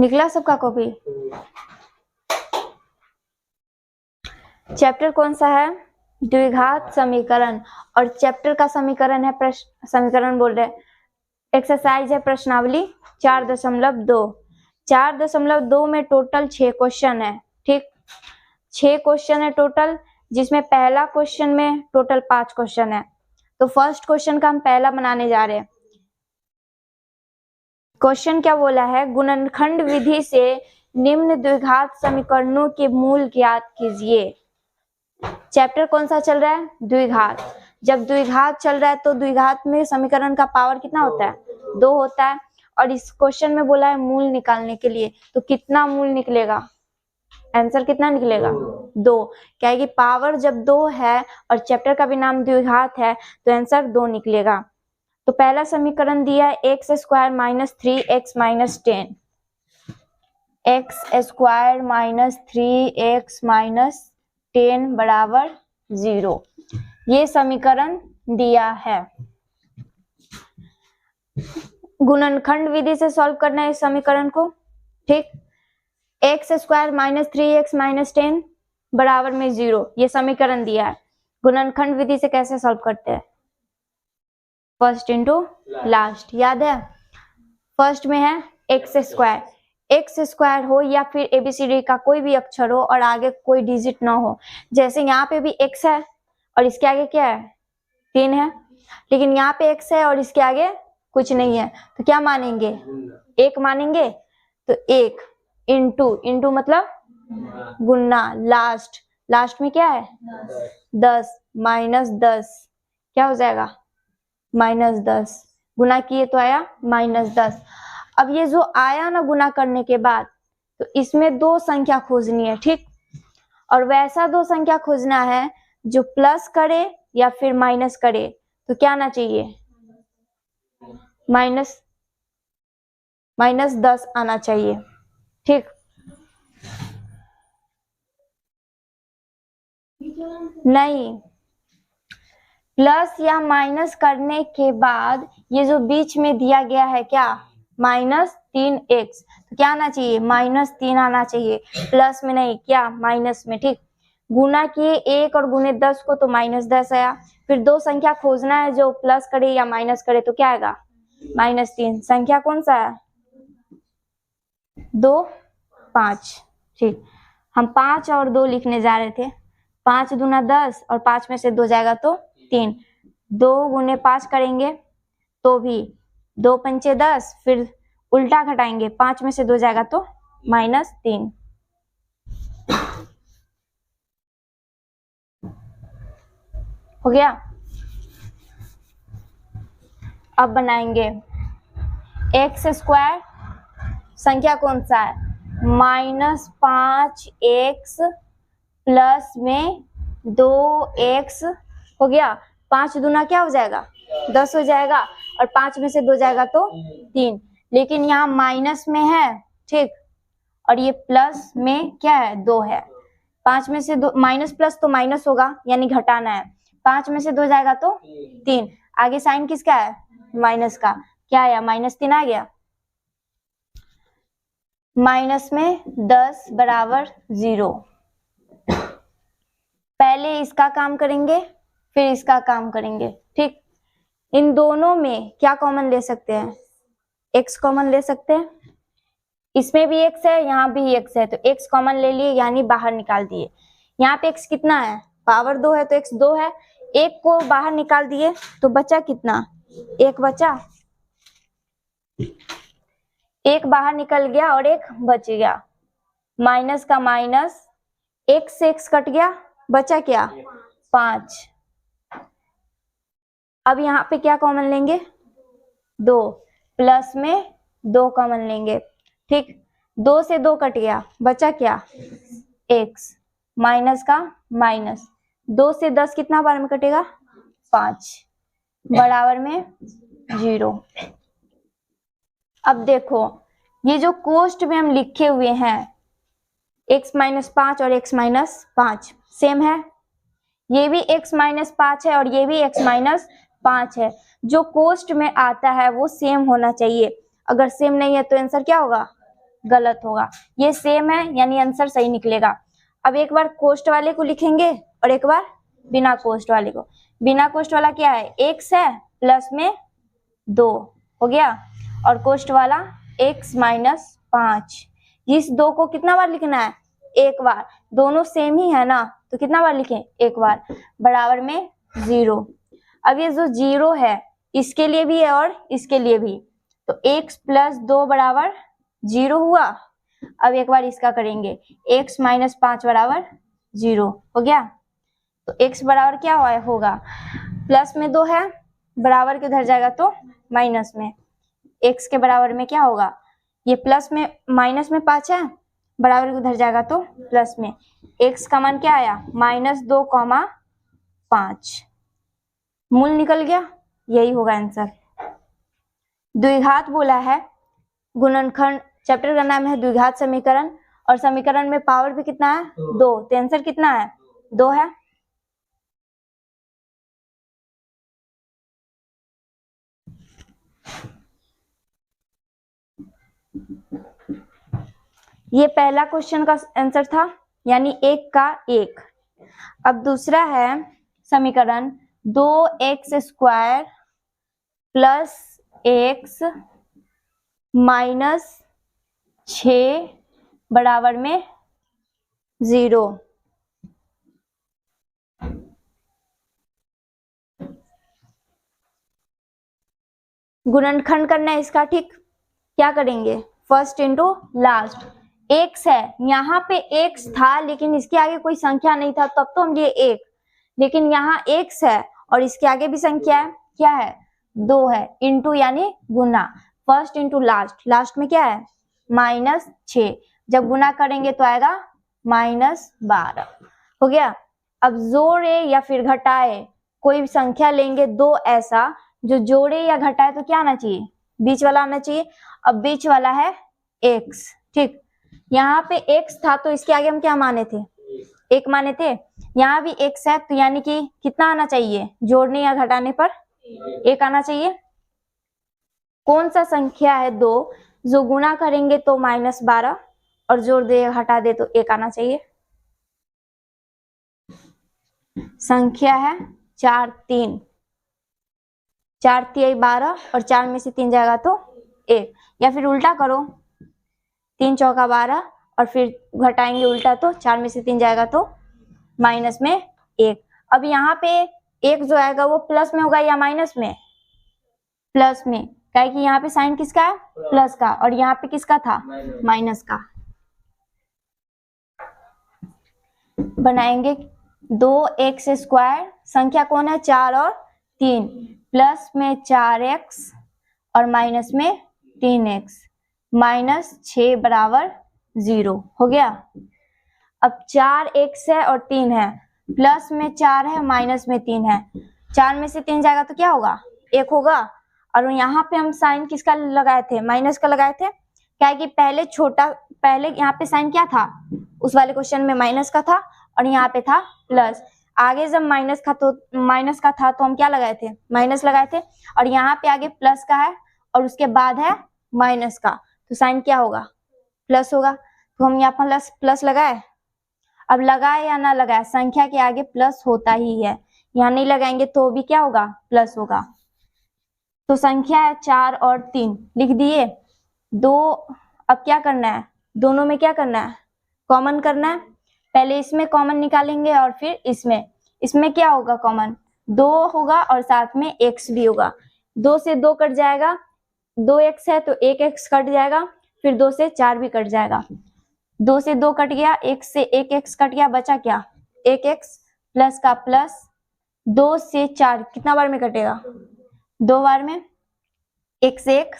निकला सबका copy? Chapter कौन सा है? द्विघात समीकरण। और चैप्टर का समीकरण है प्रश्न समीकरण बोल रहे, एक्सरसाइज है प्रश्नावली 4.2। 4.2 में टोटल 6 क्वेश्चन है। ठीक, 6 क्वेश्चन है टोटल, जिसमें पहला क्वेश्चन में टोटल 5 क्वेश्चन है। तो फर्स्ट क्वेश्चन का हम पहला बनाने जा रहे हैं। क्वेश्चन क्या बोला है? गुणनखंड विधि से निम्न द्विघात समीकरणों के मूल ज्ञात कीजिए। चैप्टर कौन सा चल रहा है? द्विघात। जब द्विघात चल रहा है तो द्विघात में समीकरण का पावर कितना होता है? 2 होता है। और इस क्वेश्चन में बोला है मूल निकालने के लिए, तो कितना मूल निकलेगा? आंसर कितना निकलेगा? 2। क्या है कि पावर जब 2 है और चैप्टर का भी नाम द्विघात है तो आंसर 2 निकलेगा। तो पहला समीकरण दिया है x square minus 3x minus 10, x square minus 3x minus 10 बराबर 0। ये समीकरण दिया है। गुणनखंड विधि से सॉल्व करना है इस समीकरण को। ठीक, x square minus 3x minus 10 बराबर में 0, ये समीकरण दिया है। गुणनखंड विधि से कैसे सॉल्व करते हैं? फर्स्ट इंटू लास्ट, याद है? फर्स्ट में है एक्स स्क्वायर, एक्स स्क्वायर हो या फिर एबीसीडी का कोई भी अक्षर हो और आगे कोई डिजिट ना हो। जैसे यहाँ पे भी एक्स है और इसके आगे क्या है? 3 है, लेकिन यहाँ पे एक्स है और इसके आगे कुछ नहीं है, तो क्या मानेंगे? 1 मानेंगे। तो 1 इंटू मतलब गुना, लास्ट में क्या है? 10 माइनस 10, क्या हो जाएगा? माइनस 10। गुना किए तो आया -10। अब ये जो आया ना गुना करने के बाद, तो इसमें 2 संख्या खोजनी है। ठीक, और वैसा 2 संख्या खोजना है जो प्लस करे या फिर माइनस करे। तो क्या आना चाहिए? माइनस 10 आना चाहिए। ठीक, नहीं, प्लस या माइनस करने के बाद ये जो बीच में दिया गया है क्या? -3x, तो क्या आना चाहिए? -3 आना चाहिए, प्लस में नहीं, क्या? माइनस में। ठीक, गुना किए 1 और गुने 10 को तो -10 आया। फिर 2 संख्या खोजना है जो प्लस करे या माइनस करे, तो क्या आएगा? -3। संख्या कौन सा है? 2, 5। ठीक, हम 5 और 2 लिखने जा रहे थे। 5 दूना 10 और 5 में से 2 जाएगा तो 3। 2 गुने 5 करेंगे तो भी 2 पंचे 10, फिर उल्टा घटाएंगे, 5 में से 2 जाएगा तो -3। हो गया? अब बनाएंगे एक्स स्क्वायर, संख्या कौन सा है? -5x प्लस में 2x हो गया। 5 दूना क्या हो जाएगा? 10 हो जाएगा, और 5 में से 2 जाएगा तो 3। लेकिन यहाँ माइनस में है, ठीक, और ये प्लस में क्या है? 2 है। 5 में से 2, माइनस प्लस तो माइनस होगा, यानी घटाना है। 5 में से 2 जाएगा तो 3। आगे साइन किसका है? माइनस का। क्या आया? -3 आ गया। माइनस में 10 बराबर 0। पहले इसका काम करेंगे फिर इसका काम करेंगे। ठीक, इन दोनों में क्या कॉमन ले सकते हैं? x कॉमन ले सकते हैं। इसमें भी x है, यहाँ भी x है, तो x कॉमन ले लिए, यानी बाहर निकाल दिए। यहाँ पे x कितना है? पावर 2 है तो x 2 है। 1 को बाहर निकाल दिए तो बचा कितना? 1 बचा। 1 बाहर निकल गया और 1 बच गया। माइनस का माइनस, x से x कट गया, बचा क्या? 5। अब यहाँ पे क्या कॉमन लेंगे? 2, प्लस में 2 कॉमन लेंगे। ठीक, 2 से 2 कट गया, बचा क्या? x, माइनस का माइनस, 2 से 10 कितना बार में कटेगा? 5, बराबर में 0। अब देखो, ये जो कोष्ट में हम लिखे हुए हैं x माइनस 5 और x माइनस 5 सेम है। ये भी x माइनस 5 है और ये भी x माइनस 5 है। जो कोष्ट में आता है वो सेम होना चाहिए। अगर सेम नहीं है तो आंसर क्या होगा? गलत होगा। ये सेम है यानी आंसर सही निकलेगा। अब एक बार कोष्ट वाले को लिखेंगे और एक बार बिना कोष्ट वाले को। बिना कोष्ट वाला क्या है, x है प्लस में 2 हो गया, और कोष्ट वाला x माइनस 5। इस 2 को कितना बार लिखना है, एक बार। दोनों सेम ही है ना, तो कितना बार लिखें, एक बार, बराबर में 0। अब ये जो 0 है इसके लिए भी है और इसके लिए भी, तो x प्लस 2 बराबर 0 हुआ। अब एक बार इसका करेंगे, x माइनस 5 बराबर 0 हो गया। तो x बराबर क्या होगा, प्लस में 2 है, बराबर के उधर जाएगा तो माइनस में। x के बराबर में क्या होगा, ये प्लस में माइनस में 5 है, बराबर के उधर जाएगा तो प्लस में। x का मान क्या आया, -2,5। मूल निकल गया, यही होगा आंसर। द्विघात बोला है, गुणनखंड चैप्टर का नाम है द्विघात समीकरण, और समीकरण में पावर भी कितना है, 2, तो आंसर कितना है, 2 है। ये पहला क्वेश्चन का आंसर था, यानी 1 का 1। अब दूसरा है समीकरण 2x² प्लस x माइनस 6 बराबर में 0। गुणनखंड करना है इसका, ठीक। क्या करेंगे, फर्स्ट इंटू लास्ट। x है, यहाँ पे x था लेकिन इसके आगे कोई संख्या नहीं था, तब तो हम लिए 1, लेकिन यहाँ x है और इसके आगे भी संख्या है, क्या है, 2 है, इंटू यानी गुना। फर्स्ट इंटू लास्ट, लास्ट में क्या है, -6। जब गुना करेंगे तो आएगा -12 हो गया। अब जोड़े या फिर घटाए, कोई भी संख्या लेंगे 2 ऐसा जो जोड़े या घटाए तो क्या आना चाहिए, बीच वाला आना चाहिए। अब बीच वाला है x, ठीक। यहाँ पे x था तो इसके आगे हम क्या माने थे, 1 माने थे। यहाँ भी x है तो यानी कि कितना आना चाहिए, जोड़ने या घटाने पर 1 आना चाहिए। कौन सा संख्या है 2 जो गुना करेंगे तो -12 और जोड़ दे या घटा दे तो 1 आना चाहिए। संख्या है 4 3, 4 3 12 और 4 में से 3 जाएगा तो 1, या फिर उल्टा करो, 3 चौका 12 और फिर घटाएंगे उल्टा तो 4 में से 3 जाएगा तो माइनस में 1। अब यहाँ पे 1 जो आएगा वो प्लस में होगा या माइनस में, प्लस में, क्या कि यहाँ पे साइन किसका है, प्लस का, और यहाँ पे किसका था, माइनस का। बनाएंगे 2x², संख्या कौन है, 4 और 3, प्लस में 4x और माइनस में 3x, -6 बराबर 0 हो गया। अब 4x है और 3 है, प्लस में 4 है माइनस में 3 है, 4 में से 3 जाएगा तो क्या होगा, 1 होगा। और यहाँ पे हम साइन किसका लगाए थे, माइनस का लगाए थे, क्या है कि पहले यहाँ पे साइन क्या था, उस वाले क्वेश्चन में माइनस का था और यहाँ पे था प्लस। आगे जब माइनस का था तो हम क्या लगाए थे, माइनस लगाए थे, और यहाँ पे आगे प्लस का है और उसके बाद है माइनस का, तो साइन क्या होगा, प्लस होगा। तो हम यहाँ पर प्लस लगाए। अब लगाए या ना लगाए, संख्या के आगे प्लस होता ही है, यहाँ नहीं लगाएंगे तो भी क्या होगा, प्लस होगा। तो संख्या है 4 और 3 लिख दिए। 2, अब क्या करना है, दोनों में क्या करना है, कॉमन करना है। पहले इसमें कॉमन निकालेंगे और फिर इसमें क्या होगा, कॉमन 2 होगा और साथ में x भी होगा। 2 से 2 कट जाएगा, 2x है तो 1x कट जाएगा, फिर 2 से 4 भी कट जाएगा। 2 से 2 कट गया, 1 से 1x कट गया, बचा क्या, 1x, प्लस का प्लस। 2 से 4 कितना बार में कटेगा, 2 बार में, 1 से 1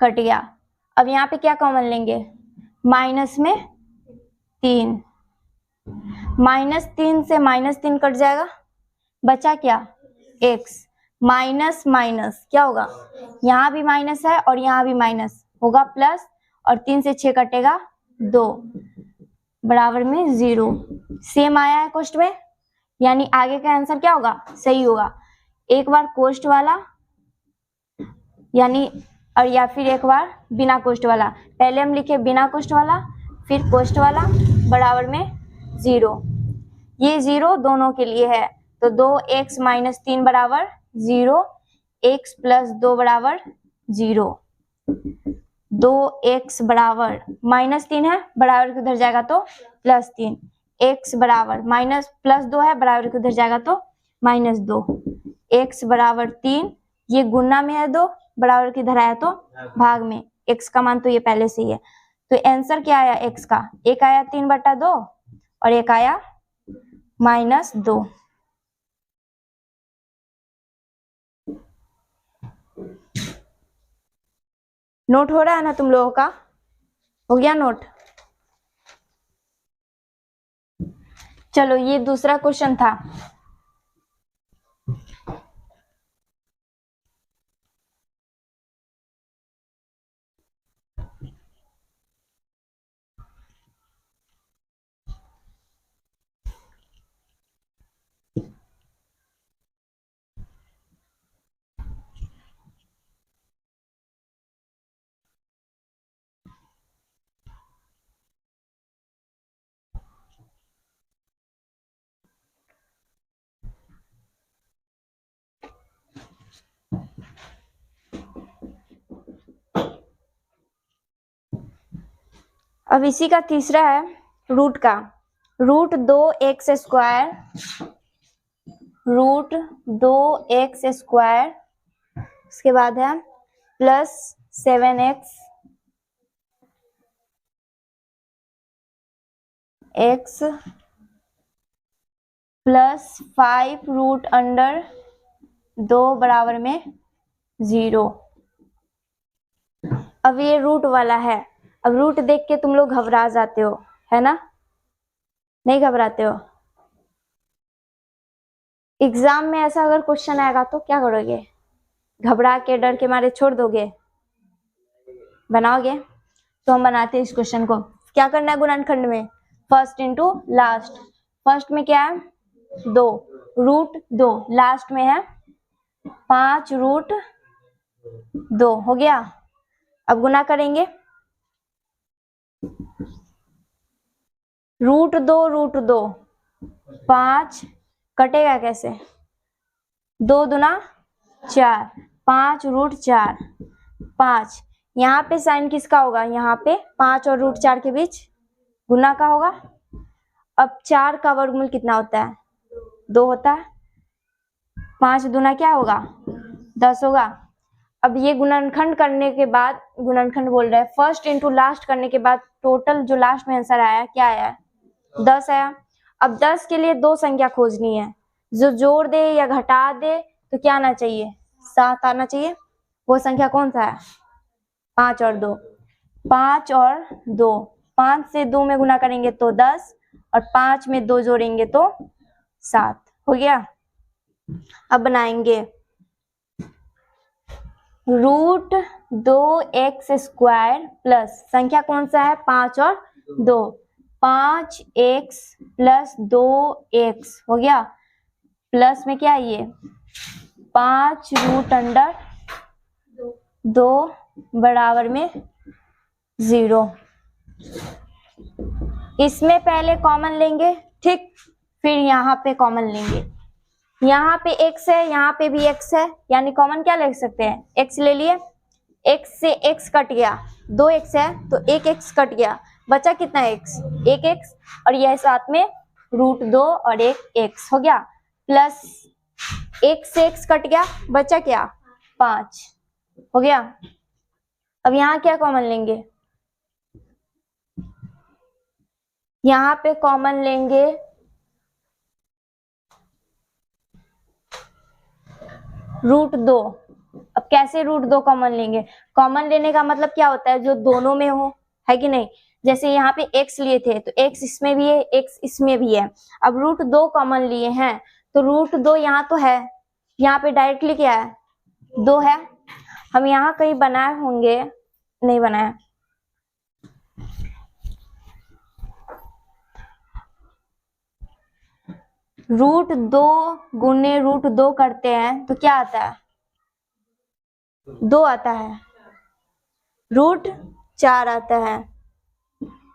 कट गया। अब यहाँ पे क्या कॉमन लेंगे, माइनस में 3, -3 से -3 कट जाएगा, बचा क्या, x, माइनस माइनस क्या होगा, यहाँ भी माइनस है और यहाँ भी माइनस होगा, प्लस, और 3 से 6 कटेगा 2 बराबर में 0। सेम आया है क्वेश्चन में, यानी आगे का आंसर क्या होगा, सही होगा। एक बार कोष्ट वाला यानी और या फिर एक बार बिना कोष्ट वाला। पहले हम लिखे बिना कोष्ट वाला, फिर कोष्ट वाला, बराबर में 0। ये 0 दोनों के लिए है, तो 2x माइनस 3 बराबर 0, x प्लस 2 बराबर 0। 2x बराबर माइनस 3 है, बराबर के उधर जाएगा तो प्लस 3। x बराबर माइनस प्लस 2 है, बराबर के उधर जाएगा तो माइनस 2। x बराबर 3, ये गुना में है 2, बराबर के इधर आया तो भाग में। x का मान तो ये पहले से ही है, तो आंसर क्या आया x का? एक आया 3/2 और एक आया -2। नोट हो रहा है ना तुम लोगों का? हो गया नोट? चलो ये दूसरा क्वेश्चन था। अब इसी का तीसरा है रूट का। Root 2x square, root 2x square, उसके बाद है plus 7x x plus 5 root under 2 बराबर में 0। अब ये रूट वाला है। अब रूट देख के तुम लोग घबरा जाते हो, है ना? नहीं घबराते हो? एग्जाम में ऐसा अगर क्वेश्चन आएगा तो क्या करोगे? घबरा के डर के मारे छोड़ दोगे? बनाओगे? तो हम बनाते हैं इस क्वेश्चन को। क्या करना है गुणनखंड में? First into last. फर्स्ट में क्या है? 2 रूट 2, लास्ट में है 5 रूट 2। हो गया? अब गुना करेंगे। रूट 2 5 कटेगा कैसे? 2 दूना 4, 5 रूट 4, 5। यहाँ पे साइन किसका होगा? यहाँ पे 5 और रूट 4 के बीच गुना का होगा। अब 4 का वर्गमूल कितना होता है? 2 होता है। 5 दूना क्या होगा? 10 होगा। अब ये गुणनखंड करने के बाद, गुणनखंड बोल रहा है, फर्स्ट इंटू लास्ट करने के बाद टोटल जो लास्ट में आंसर आया क्या आया? 10 आया। अब 10 के लिए 2 संख्या खोजनी है, जो जोड़ दे या घटा दे तो क्या आना चाहिए? 7 आना चाहिए। वो संख्या कौन सा है? 5 और 2। 5 और 2, 5 से 2 में गुना करेंगे तो 10 और 5 में 2 जोड़ेंगे तो 7। हो गया? अब बनाएंगे रूट 2x स्क्वायर प्लस संख्या कौन सा है? 5 और 2, 5x प्लस 2x। हो गया? प्लस में क्या है ये? 5 रूट अंडर 2 बराबर में 0। इसमें पहले कॉमन लेंगे, ठीक, फिर यहाँ पे कॉमन लेंगे। यहाँ पे x है, यहाँ पे भी x है, यानी कॉमन क्या ले सकते हैं? x ले लिए, x से x कट गया, 2x है तो 1x कट गया, बचा कितना x? 1x, और यह साथ में रूट 2 और 1x। हो गया? प्लस x से x कट गया, बचा क्या? 5। हो गया? अब यहाँ क्या कॉमन लेंगे? यहाँ पे कॉमन लेंगे रूट 2। अब कैसे रूट 2 कॉमन लेंगे? कॉमन लेने का मतलब क्या होता है? जो दोनों में हो, है कि नहीं? जैसे यहाँ पे x लिए थे तो x इसमें भी है, x इसमें भी है। अब रूट 2 कॉमन लिए हैं तो रूट 2 यहाँ तो है, यहाँ पे डायरेक्टली क्या है? 2 है। हम यहाँ कहीं बनाए होंगे, नहीं बनाया। रूट 2 गुने रूट 2 करते हैं तो क्या आता है? 2 आता है। रूट 4 आता है,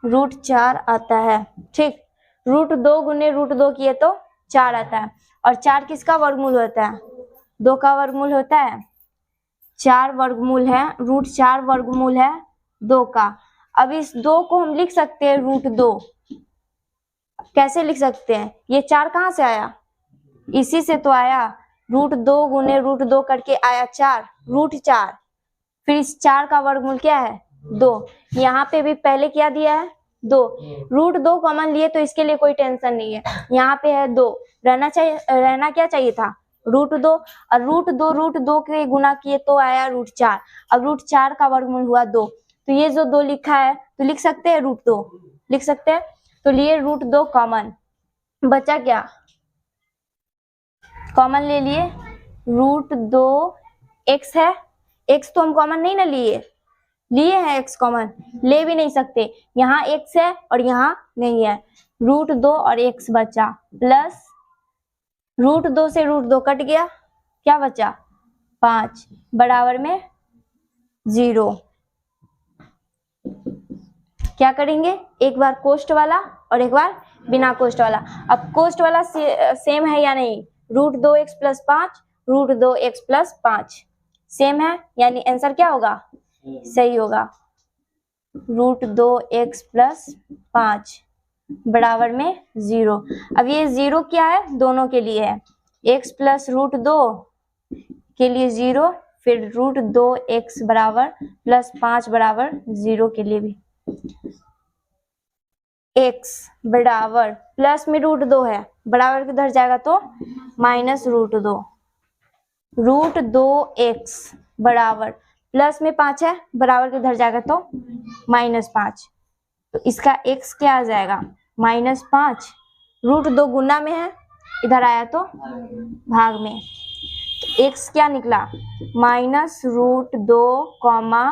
रूट 4 आता है। ठीक, रूट 2 गुने रूट 2 किए तो 4 आता है। और 4 किसका वर्गमूल होता है? 2 का वर्गमूल होता है। 4 वर्गमूल है, रूट 4 वर्गमूल है 2 का। अब इस 2 को हम लिख सकते हैं रूट 2। कैसे लिख सकते हैं? ये 4 कहाँ से आया? इसी से तो आया। रूट 2 गुने रूट 2 करके आया 4, रूट 4। फिर इस 4 का वर्गमूल क्या है? 2। यहाँ पे भी पहले क्या दिया है? 2। रूट 2 कॉमन लिए तो इसके लिए कोई टेंशन नहीं है। यहाँ पे है 2, रहना क्या चाहिए था? रूट 2। और रूट 2 के गुना किए तो आया रूट 4। अब रूट 4 का वर्गमूल हुआ 2, तो ये जो 2 लिखा है तो लिख सकते हैं रूट 2, लिख सकते हैं। तो लिए रूट 2 कॉमन, बचा क्या? कॉमन ले लिए रूट 2 x है। x तो हम कॉमन नहीं ना लिए हैं, x कॉमन ले भी नहीं सकते। यहाँ x है और यहाँ नहीं है। रूट 2 और x बचा, प्लस रूट 2 से रूट 2 कट गया, क्या बचा? 5 बराबर में 0। क्या करेंगे? एक बार कोष्ट वाला और एक बार बिना कोष्ट वाला। अब कोष्ट वाला सेम है या नहीं? Root 2x plus 5, root 2x plus 5 same है, यानी आंसर क्या होगा? सही होगा। रूट 2x प्लस 5 बराबर में 0। अब ये 0 क्या है? दोनों के लिए है। x प्लस रूट 2 के लिए 0, फिर रूट 2x बराबर प्लस 5 बराबर 0 के लिए भी। x बराबर प्लस में रूट 2 है, बराबर किधर जाएगा तो माइनस रूट 2। रूट 2x बराबर प्लस में 5 है, बराबर किधर जाएगा तो माइनस 5। तो इसका x क्या आ जाएगा? -5। रूट 2 गुना में है, इधर आया तो भाग में। तो x क्या निकला? माइनस रूट 2 कॉमा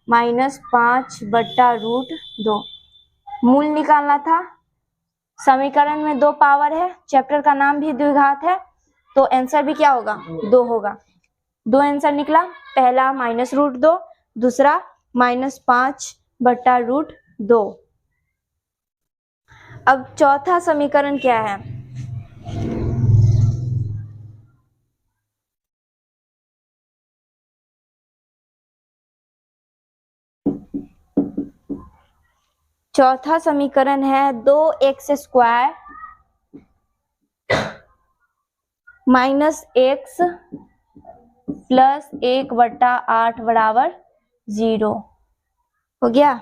-5 बट्टा रूट 2। मूल निकालना था। समीकरण में 2 पावर है, चैप्टर का नाम भी द्विघात है, तो आंसर भी क्या होगा? 2 होगा। 2 आंसर निकला। पहला माइनस रूट 2, दूसरा -5 बट्टा रूट 2। अब चौथा समीकरण क्या है? चौथा समीकरण है 2x² माइनस x प्लस 1/8 बराबर 0। हो गया?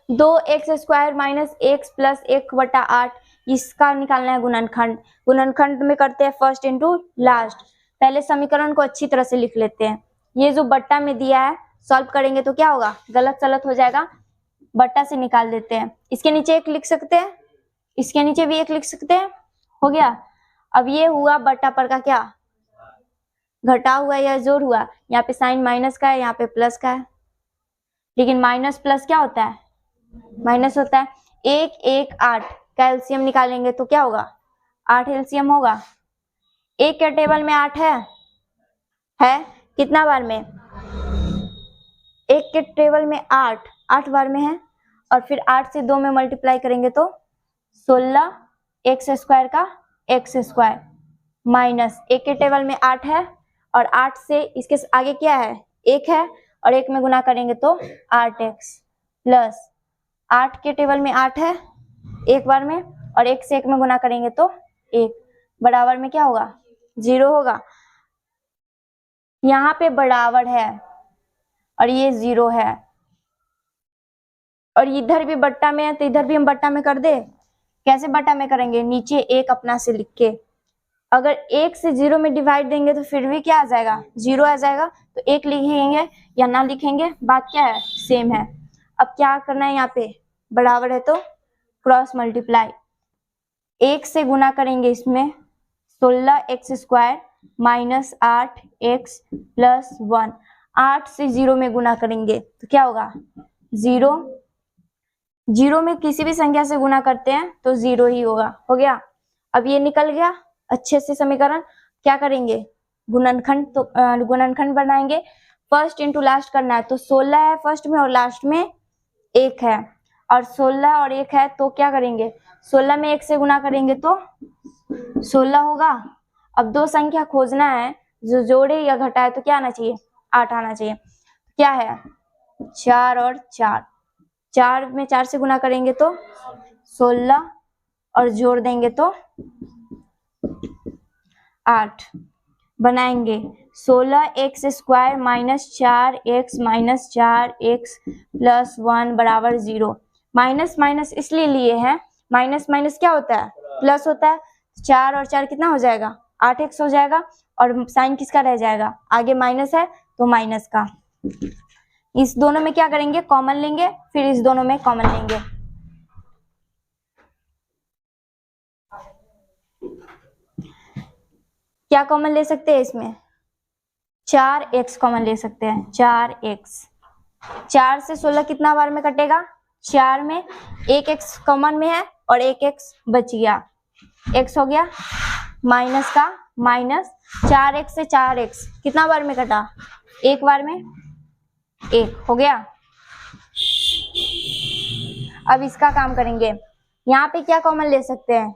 दो x² माइनस x प्लस 1/8, इसका निकालना है गुणनखंड। गुणनखंड में करते हैं फर्स्ट इंटू लास्ट। पहले समीकरण को अच्छी तरह से लिख लेते हैं। ये जो बट्टा में दिया है सॉल्व करेंगे तो क्या होगा? गलत सलत हो जाएगा, बट्टा से निकाल देते हैं। इसके नीचे 1 लिख सकते हैं, इसके नीचे भी 1 लिख सकते हैं। हो गया? अब ये हुआ बट्टा पर का क्या? घटा हुआ या जोड़ हुआ। यहाँ पे साइन माइनस का है, यहाँ पे प्लस का है, लेकिन माइनस प्लस क्या होता है? माइनस होता है। 1 1 8 का एलसीएम निकालेंगे तो क्या होगा? 8 एलसीएम होगा। एक के टेबल में 8 है कितना बार में? एक के टेबल में 8 बार में है। और फिर 8 से 2 में मल्टीप्लाई करेंगे तो 16 x² का x² माइनस एक के टेबल में 8 है और 8 से इसके आगे क्या है? 1 है और 1 में गुना करेंगे तो 8x प्लस 8 के टेबल में 8 है एक बार में और 1 से 1 में गुना करेंगे तो 1 बराबर में क्या होगा? 0 होगा। यहाँ पे बराबर है और ये 0 है और इधर भी बट्टा में है तो इधर भी हम बट्टा में कर दे। कैसे बट्टा में करेंगे? नीचे 1 अपना से लिख के, अगर 1 से 0 में डिवाइड देंगे तो फिर भी क्या आ जाएगा? 0 आ जाएगा। तो 1 लिखेंगे या ना लिखेंगे, बात क्या है? सेम है। अब क्या करना है? यहाँ पे बराबर है तो क्रॉस मल्टीप्लाई, 1 से गुना करेंगे इसमें 16x² माइनस 8x प्लस 1। 8 से 0 में गुना करेंगे तो क्या होगा? 0। 0 में किसी भी संख्या से गुना करते हैं तो 0 ही होगा। हो गया? अब ये निकल गया अच्छे से समीकरण। क्या करेंगे? गुणनखंड, तो गुणनखंड बनाएंगे, फर्स्ट इंटू लास्ट करना है। तो 16 है फर्स्ट में और लास्ट में 1 है, और 16 और 1 है तो क्या करेंगे, 16 में 1 से गुना करेंगे तो 16 होगा। अब दो संख्या खोजना है जो जोड़े या घटाए, तो क्या आना चाहिए, 8 आना चाहिए। क्या है, 4 और 4, 4 में 4 से गुना करेंगे तो 16 और जोड़ देंगे तो 8 बनाएंगे। 16x² minus 4x minus 4x plus 1 बराबर 0। माइनस माइनस इसलिए लिए हैं, माइनस माइनस क्या होता है, प्लस होता है। 4 और 4 कितना हो जाएगा, 8x हो जाएगा, और साइन किसका रह जाएगा, आगे माइनस है तो माइनस का। इस दोनों में क्या करेंगे, कॉमन लेंगे, फिर इस दोनों में कॉमन लेंगे। क्या कॉमन ले सकते हैं इसमें, 4x कॉमन ले सकते हैं, 4x। 4 से 16 कितना बार में कटेगा, 4 में, एक x कॉमन में है और एक x बच गया, x हो गया माइनस का माइनस, 4x से 4x कितना बार में कटा, एक बार में, 1 हो गया। अब इसका काम करेंगे, यहाँ पे क्या कॉमन ले सकते हैं,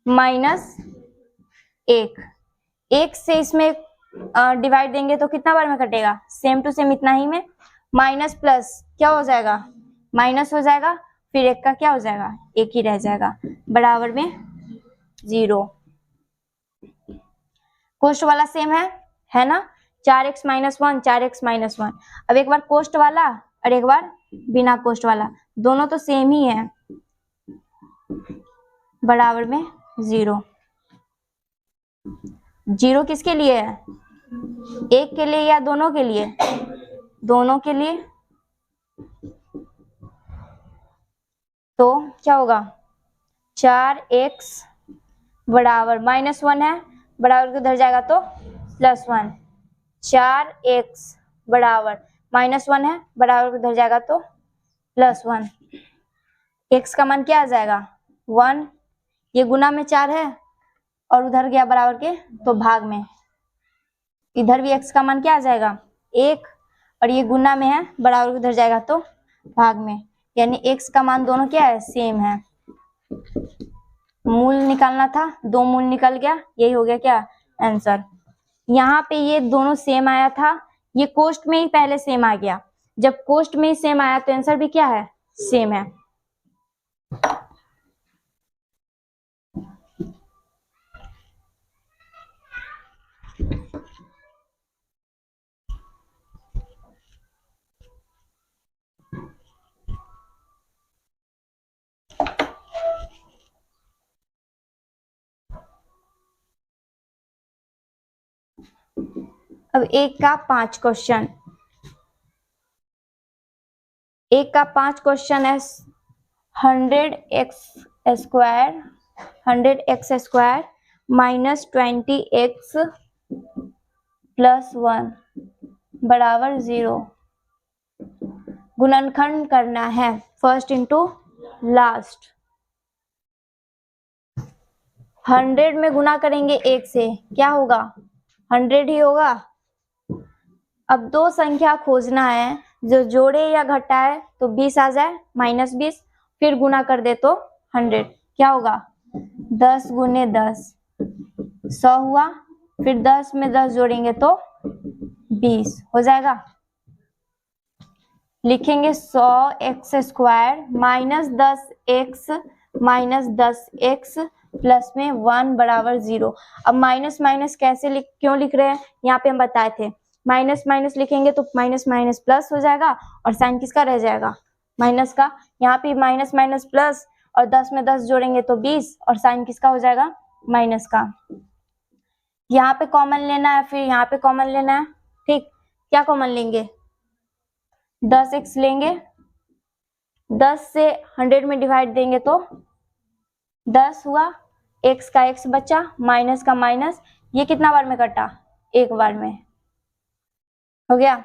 -1, 1 से इसमें डिवाइड देंगे तो कितना बार में कटेगा, सेम टू सेम इतना ही में, माइनस प्लस क्या हो जाएगा, माइनस हो जाएगा, फिर 1 का क्या हो जाएगा, 1 ही रह जाएगा, बराबर में 0। कोष्ट वाला सेम है ना, 4x माइनस 1, 4x माइनस 1। अब एक बार कोष्ट वाला और एक बार बिना कोष्ट वाला, दोनों तो सेम ही है, बराबर में 0। 0 किसके लिए है, एक के लिए या दोनों के लिए, दोनों के लिए। तो क्या होगा, 4x बराबर -1 है, बराबर को उधर जाएगा तो +1, 4x बराबर -1 है, बराबर को उधर जाएगा तो +1। x का मान क्या आ जाएगा, 1, ये गुना में 4 है और उधर गया बराबर के तो भाग में, इधर भी x का मान क्या आ जाएगा, 1, और ये गुना में है, बराबर को उधर जाएगा तो भाग में, यानी x का मान दोनों क्या है, सेम है। मूल निकालना था, 2 मूल निकल गया, यही हो गया क्या आंसर। यहाँ पे ये दोनों सेम आया था, ये कोष्ट में ही पहले सेम आ गया, जब कोष्ट में ही सेम आया तो आंसर भी क्या है, सेम है। अब 1 का 5 क्वेश्चन, 1 का 5 क्वेश्चन है, 100x² माइनस 20x प्लस 1 बराबर 0। गुणनखंड करना है, फर्स्ट इंटू लास्ट। 100 में गुना करेंगे 1 से, क्या होगा, 100 ही होगा। अब दो संख्या खोजना है जो जोड़े या घटाए, तो 20 आ जाए, -20, फिर गुना कर दे तो 100, क्या होगा, 10 गुने 10 100 हुआ, फिर 10 में 10 जोड़ेंगे तो 20 हो जाएगा। लिखेंगे 100x² minus 10x minus 10x plus में 1 बराबर 0। अब माइनस माइनस कैसे क्यों लिख रहे हैं, यहाँ पे हम बताए थे, माइनस माइनस लिखेंगे तो माइनस माइनस प्लस हो जाएगा और साइन किसका रह जाएगा, माइनस का। यहाँ पे माइनस माइनस प्लस और 10 में 10 जोड़ेंगे तो 20 और साइन किसका हो जाएगा, माइनस का। यहाँ पे कॉमन लेना है, फिर यहाँ पे कॉमन लेना है, ठीक। क्या कॉमन लेंगे, 10x लेंगे, 10 से 100 में डिवाइड देंगे तो 10 हुआ, x का x बचा, माइनस का माइनस, ये कितना बार में कटा, एक बार में, हो गया।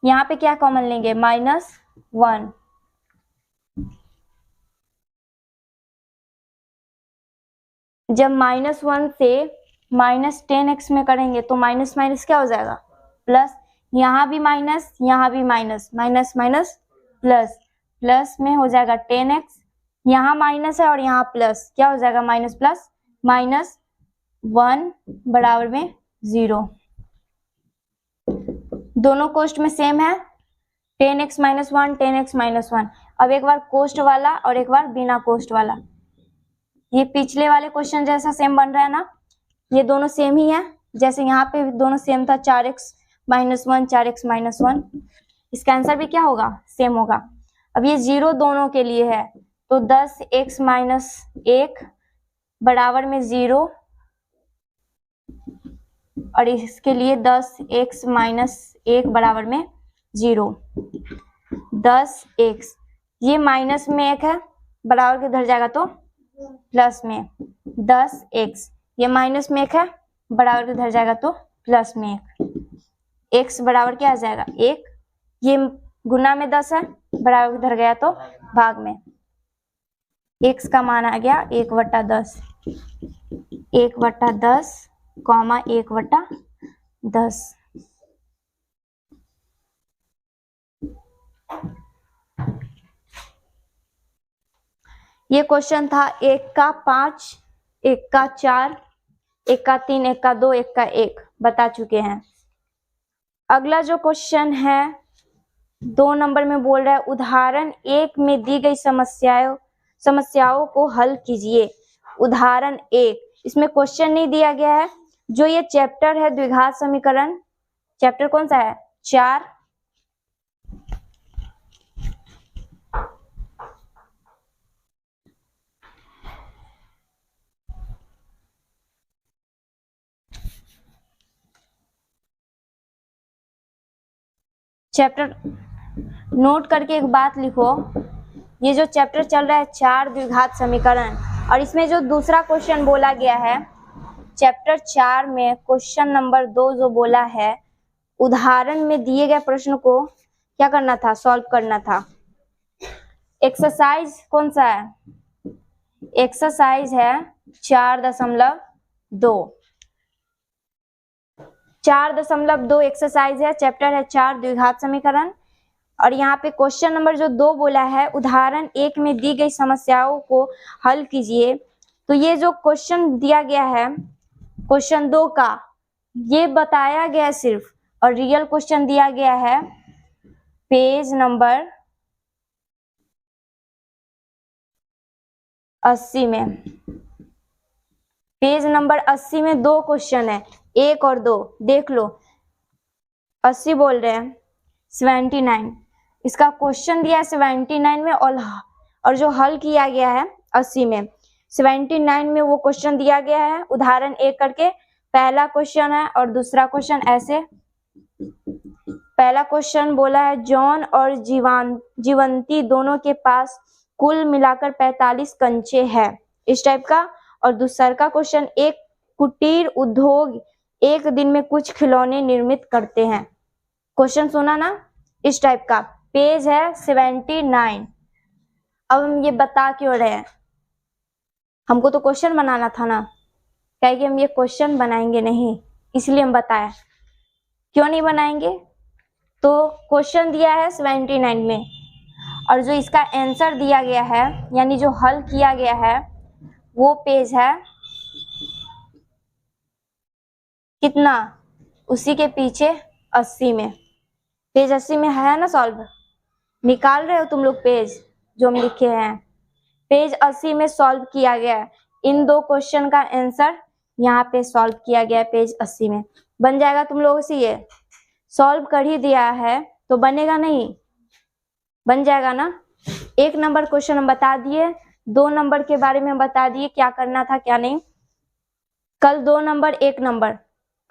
यहाँ पे क्या कॉमन लेंगे, -1, जब -1 से माइनस 10x में करेंगे तो माइनस माइनस क्या हो जाएगा प्लस, यहाँ भी माइनस, यहाँ भी minus, minus minus plus, plus में हो जाएगा 10x, यहाँ माइनस है और यहाँ प्लस, क्या हो जाएगा माइनस प्लस माइनस 1 बराबर में 0। दोनों कोष्ट में सेम है 10x माइनस 1, 10x माइनस 1। अब एक बार कोष्ट वाला और एक बार बिना कोष्ट वाला, ये पिछले वाले क्वेश्चन जैसा सेम बन रहा है ना, ये दोनों सेम ही है, जैसे यहाँ पे दोनों सेम था 4x माइनस 1, 4x माइनस 1, इसका आंसर भी क्या होगा सेम होगा। अब ये 0 दोनों के लिए है तो 10x माइनस 1 बराबर में 0, और इसके लिए 10x माइनस 1 बराबर में 0। 10x ये माइनस में 1 है, बराबर के इधर जाएगा तो प्लस में 10x, ये माइनस में 1 है, बराबर के इधर जाएगा तो प्लस में 1, x बराबर क्या आ जाएगा 1, ये गुना में 10 है, बराबर के इधर गया तो भाग में, x का मान आ गया 1/10, 1/10 कॉमा 1/10। ये क्वेश्चन था 1 का 5, 1 का 4, 1 का 3, 1 का 2, 1 का 1 बता चुके हैं। अगला जो क्वेश्चन है 2 नंबर में बोल रहा है उदाहरण 1 में दी गई समस्याओं को हल कीजिए। उदाहरण 1, इसमें क्वेश्चन नहीं दिया गया है, जो ये चैप्टर है द्विघात समीकरण, चैप्टर कौन सा है 4, चैप्टर नोट करके एक बात लिखो, ये जो चैप्टर चल रहा है 4 द्विघात समीकरण, और इसमें जो दूसरा क्वेश्चन बोला गया है चैप्टर 4 में क्वेश्चन नंबर 2 जो बोला है, उदाहरण में दिए गए प्रश्न को क्या करना था सॉल्व करना था। एक्सरसाइज कौन सा है, एक्सरसाइज है 4.2, 4.2 एक्सरसाइज है, चैप्टर है 4 द्विघात समीकरण, और यहाँ पे क्वेश्चन नंबर जो 2 बोला है उदाहरण 1 में दी गई समस्याओं को हल कीजिए। तो ये जो क्वेश्चन दिया गया है क्वेश्चन 2 का, ये बताया गया है सिर्फ, और रियल क्वेश्चन दिया गया है पेज नंबर 80 में। पेज नंबर 80 में 2 क्वेश्चन है, 1 और 2, देख लो। 80 बोल रहे हैं 79, इसका क्वेश्चन दिया है 79 में, और जो हल किया गया है 80 में। 79 में वो क्वेश्चन दिया गया है उदाहरण 1 करके, पहला क्वेश्चन है और दूसरा क्वेश्चन ऐसे। पहला क्वेश्चन बोला है जॉन और जीवंती दोनों के पास कुल मिलाकर 45 कंचे हैं, इस टाइप का। और दूसरा का क्वेश्चन, एक कुटीर उद्योग एक दिन में कुछ खिलौने निर्मित करते हैं। क्वेश्चन सुना ना, इस टाइप का। पेज है 79। अब हम ये बता क्यों रहे हैं, हमको तो क्वेश्चन बनाना था ना, क्या कि हम ये क्वेश्चन बनाएंगे नहीं, इसलिए हम बताया। क्यों नहीं बनाएंगे, तो क्वेश्चन दिया है 79 में, और जो इसका आंसर दिया गया है यानी जो हल किया गया है वो पेज है कितना, उसी के पीछे 80 में। पेज 80 में है ना सॉल्व, निकाल रहे हो तुम लोग पेज जो हम लिखे हैं। पेज 80 में सॉल्व किया गया है, इन 2 क्वेश्चन का आंसर यहाँ पे सॉल्व किया गया है पेज 80 में। बन जाएगा तुम लोगों से, ये सॉल्व कर ही दिया है तो बनेगा नहीं, बन जाएगा ना। 1 नंबर क्वेश्चन हम बता दिए, 2 नंबर के बारे में बता दिए क्या करना था क्या नहीं। कल 2 नंबर 1 नंबर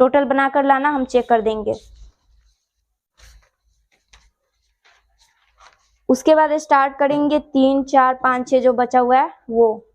टोटल बनाकर लाना, हम चेक कर देंगे। उसके बाद स्टार्ट करेंगे 3, 4, 5, 6 जो बचा हुआ है वो।